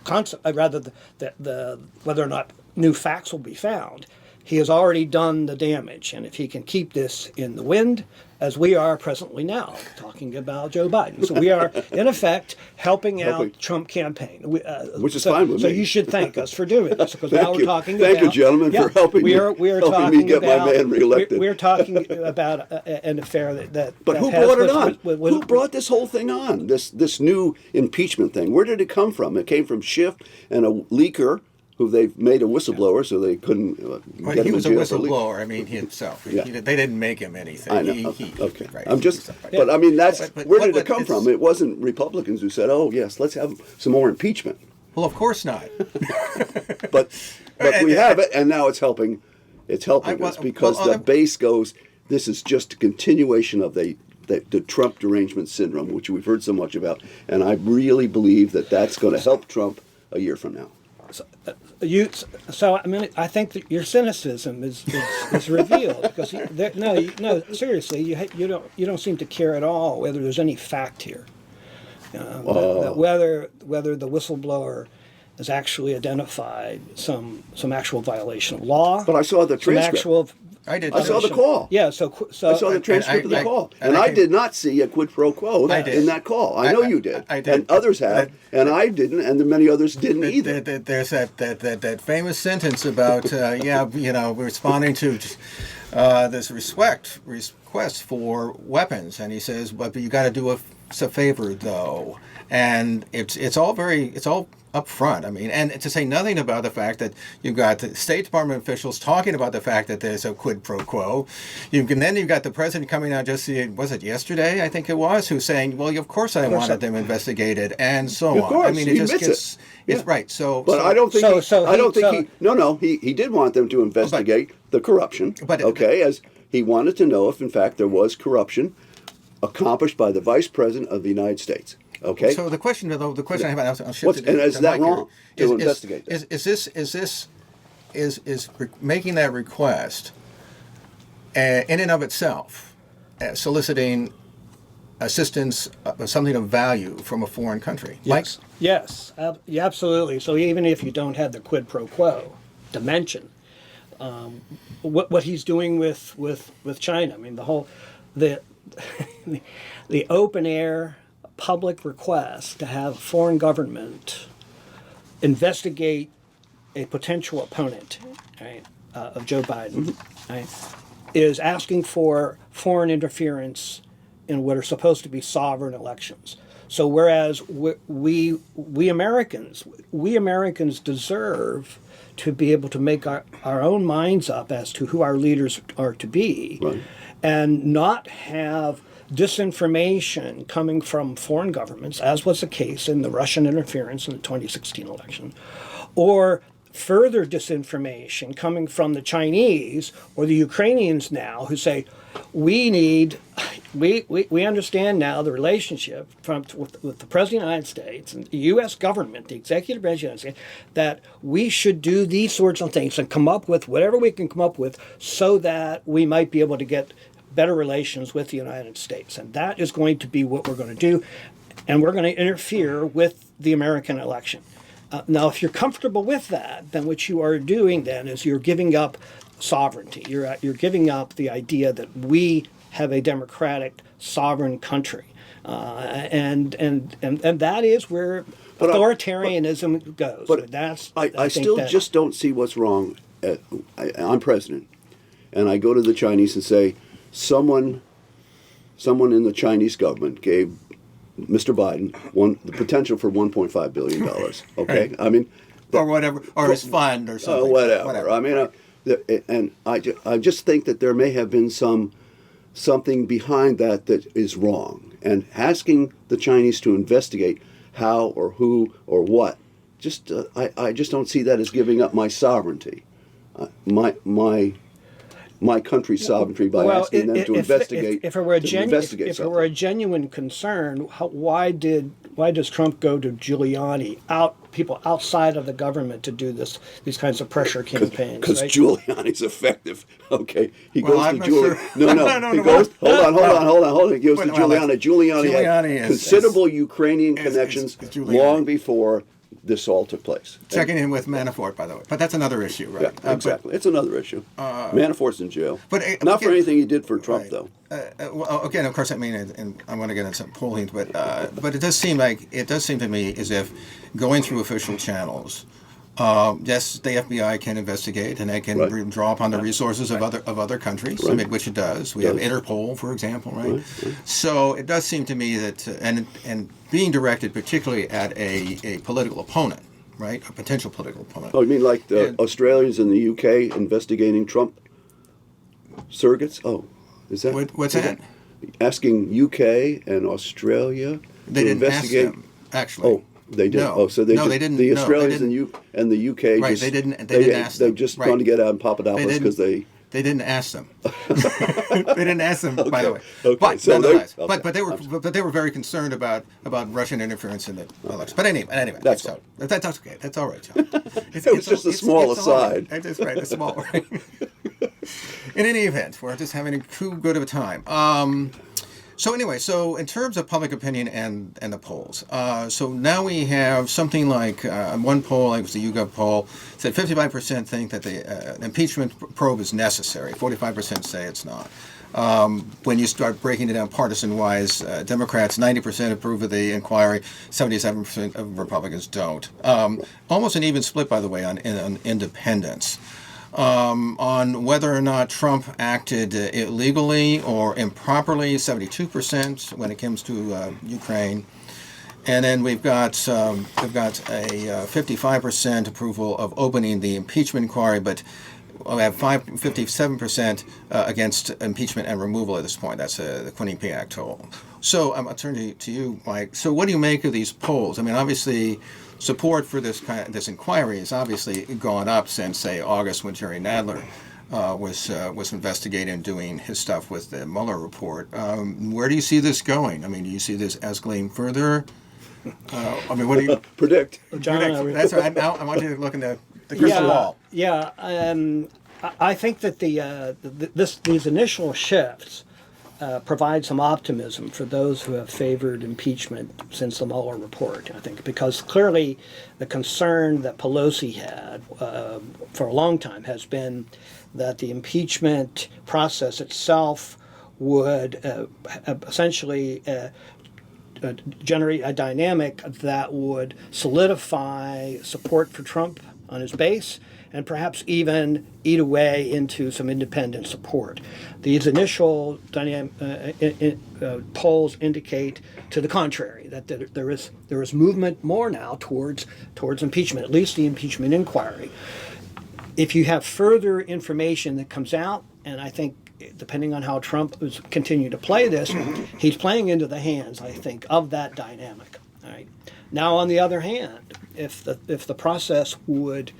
concept, rather the whether or not new facts will be found. He has already done the damage, and if he can keep this in the wind, as we are presently now, talking about Joe Biden. So we are, in effect, helping out Trump campaign. Which is fine with me. So you should thank us for doing this, because now we're talking about... Thank you, gentlemen, for helping me get my man reelected. We're talking about an affair that... But who brought it on? Who brought this whole thing on, this new impeachment thing? Where did it come from? It came from Schiff and a leaker who they've made a whistleblower, so they couldn't get him in jail. He was a whistleblower. I mean, himself. They didn't make him anything. I know. Okay. Right. I'm just. But I mean, where did it come from? It wasn't Republicans who said, "Oh yes, let's have some more impeachment." Well, of course not. but we have it, and now it's helping. It's helping us because the base goes. This is just a continuation of the Trump derangement syndrome, which we've heard so much about, and I really believe that that's going to help Trump a year from now. I think that your cynicism is revealed, because seriously, you don't seem to care at all whether there's any fact here, that whether the whistleblower has actually identified some actual violation of law. But I saw the transcript. Some actual I did. I saw the call. Yeah, so I saw the transcript of the call, and I did not see a quid pro quo in that call. I know you did, I did. and others have, and I didn't, and many others didn't either. There's that famous sentence about responding to this request for weapons, and he says, "But you got to do us a favor, though," and it's all up front. I mean, and to say nothing about the fact that you've got the State Department officials talking about the fact that there's a quid pro quo. Then you've got the president coming out was it yesterday? I think it was, who's saying, "Well, of course I wanted them investigated," and so Of course, on. I mean, he admits it. It's right. So, But I don't think he did want them to investigate the corruption. As he wanted to know if in fact there was corruption accomplished by the Vice President of the United States. Okay. So the question I have, I'll shift it. And is that wrong to investigate that? Is making that request in and of itself soliciting assistance, something of value from a foreign country? yes, yes, yeah, absolutely. So even if you don't have the quid pro quo dimension, what he's doing with China, I mean, the open air public request to have a foreign government investigate a potential opponent, right, of Joe Biden, right, is asking for foreign interference in what are supposed to be sovereign elections. So whereas we Americans deserve to be able to make our own minds up as to who our leaders are to be, Right. and not have disinformation coming from foreign governments, as was the case in the Russian interference in the 2016 election, or further disinformation coming from the Chinese or the Ukrainians now, who say, we understand now the relationship with the President of the United States and the U.S. government, the executive branch of the United States, that we should do these sorts of things and come up with whatever we can come up with so that we might be able to get better relations with the United States. And that is going to be what we're going to do. And we're going to interfere with the American election. Now, if you're comfortable with that, then what you are doing then is you're giving up sovereignty. You're giving up the idea that we have a democratic, sovereign country. And that is where authoritarianism goes. But I still just don't see what's wrong. I'm president, and I go to the Chinese and say, someone in the Chinese government gave Mr. Biden the potential for $1.5 billion. Okay, Right. I mean, or whatever, or his fund or something. whatever. I mean, and I just think that there may have been something behind that is wrong, and asking the Chinese to investigate how or who or what, I just don't see that as giving up my sovereignty, my country's sovereignty by asking them to investigate. If it were a genuine concern, why does Trump go to Giuliani, people outside of the government, to do these kinds of pressure campaigns? Because right? Giuliani's effective. Okay, he goes I'm to not Giuliani. sure. No. He goes. Hold on. He goes to Giuliani. Giuliani Giuliani had is considerable Ukrainian connections is Giuliani. long before this all took place. Checking in with Manafort, by the way. But that's another issue, right? Yeah, exactly. It's another issue. Manafort's in jail. But not for anything he did for Trump, right. though. Well, again, of course, I mean, and I want to get into some polling, but it does seem to me as if going through official channels. Yes, the FBI can investigate, and they can draw upon the resources of other countries, I mean, which it does. We have Interpol, for example, right? So it does seem to me that, and being directed particularly at a political opponent, right, a potential political opponent. Oh, you mean like the Australians and the UK investigating Trump surrogates? Oh, is that What's that? Asking UK and Australia They to didn't investigate? ask them, actually. Oh, they did. No. Oh, so they No, just, they didn't. The No, Australians they didn't. and the UK Right, just they didn't ask them. They've just Right. gone to get out in Papadopoulos because they. They didn't ask them. They didn't ask them, by the way. Okay. But So nonetheless, they- okay. but they were very concerned about Russian interference in the election. But anyway, That's so that's okay. That's all right, John. It was just a small aside. That's right, a small. Right. In any event, we're just having too good of a time. So anyway, so in terms of public opinion and the polls, so now we have something like one poll, like it was the YouGov poll, said 55% think that the impeachment probe is necessary. 45% say it's not. When you start breaking it down partisan-wise, Democrats 90% approve of the inquiry, 77% of Republicans don't. Almost an even split, by the way, on independents. On whether or not Trump acted illegally or improperly, 72% when it comes to Ukraine. And then we've got a 55% approval of opening the impeachment inquiry, but we have 57% against impeachment and removal at this point. That's the Quinnipiac poll. So I'll turn to you, Mike. So what do you make of these polls? I mean, obviously, support for this inquiry has obviously gone up since, say, August, when Jerry Nadler was investigating and doing his stuff with the Mueller report. Where do you see this going? I mean, do you see this escalating further? I mean, what do you Predict? John, That's right. I want you to look in the crystal ball. Yeah, I think that these initial shifts provide some optimism for those who have favored impeachment since the Mueller report, I think, because clearly the concern that Pelosi had for a long time has been that the impeachment process itself would essentially generate a dynamic that would solidify support for Trump on his base and perhaps even eat away into some independent support. These initial polls indicate to the contrary, that there is movement more now towards impeachment, at least the impeachment inquiry. If you have further information that comes out, and I think depending on how Trump is continue to play this, he's playing into the hands, I think, of that dynamic. All right. Now, on the other hand, if the process would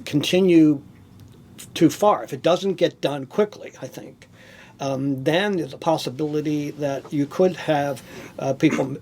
continue too far, if it doesn't get done quickly, I think, then there's a possibility that you could have people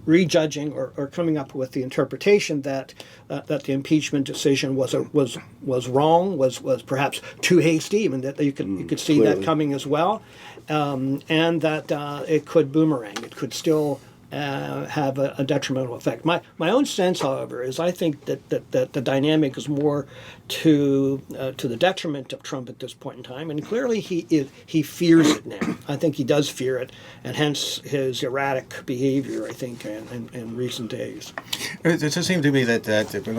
rejudging or coming up with the interpretation that the impeachment decision was wrong, was perhaps too hasty, and that you could see that coming as well, and that it could boomerang. It could still have a detrimental effect. My own sense, however, is I think that the dynamic is more to the detriment of Trump at this point in time, and clearly he fears it now. I think he does fear it, and hence his erratic behavior, I think, in recent days. It just seemed to me that the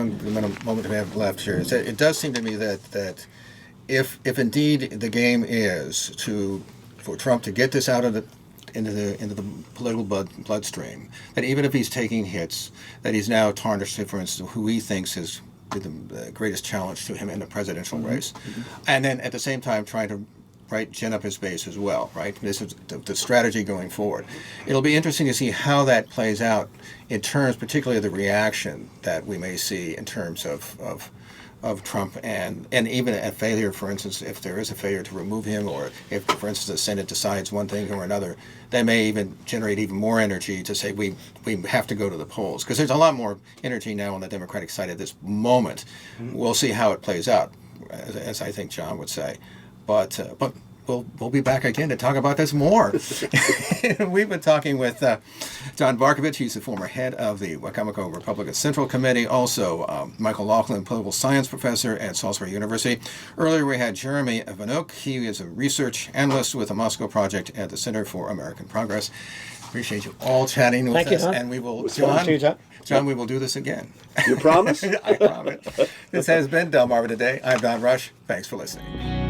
moment we have left here, it does seem to me that if indeed the game is for Trump to get this out of into the political bloodstream, that even if he's taking hits, that he's now tarnished, for instance, who he thinks is the greatest challenge to him in the presidential race, and then at the same time trying to gin up his base as well. Right, this is the strategy going forward. It'll be interesting to see how that plays out in terms, particularly of the reaction that we may see in terms of Trump and even a failure, for instance, if there is a failure to remove him, or if, for instance, the Senate decides one thing or another, they may even generate even more energy to say we have to go to the polls, because there's a lot more energy now on the Democratic side at this moment. We'll see how it plays out, as I think John would say, but we'll be back again to talk about this more. We've been talking with John Bartkovich. He's the former head of the Wicomico Republican Central Committee. Also, Michael Laughlin, political science professor at Salisbury University. Earlier, we had Jeremy Venook. He is a research analyst with the Moscow Project at the Center for American Progress. Appreciate you all chatting with Thank you, us, John. and we will, John, we will do this again. You promise? I promise. This has been Delmarva Today. I'm Don Rush. Thanks for listening.